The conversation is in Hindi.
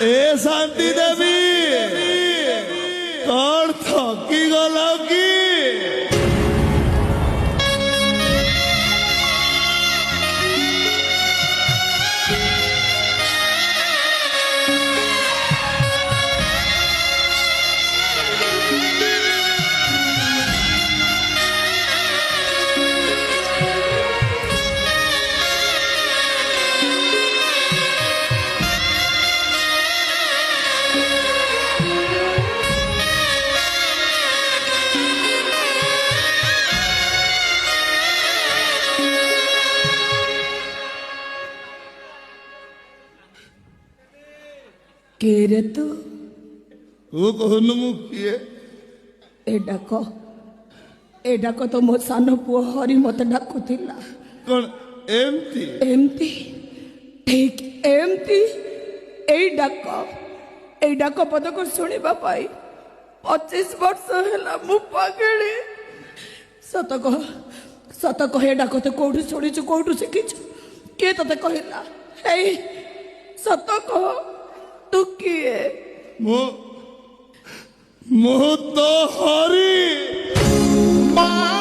ए शांति देवी कौन थकी गला की केरे तू तू कहन मु किए ए डाक तो मो सान पुओ हरि मत डाकुथिला कौन एमती एमती ठीक एमती ए डाक पद को सुनिबा पाई 25 वर्ष हैला मु पागली सत कह ए डाक तो कोठु सुनिछु कोठु शिखिछु के तते कहला ए सत कह तू किए मु तो हरी माँ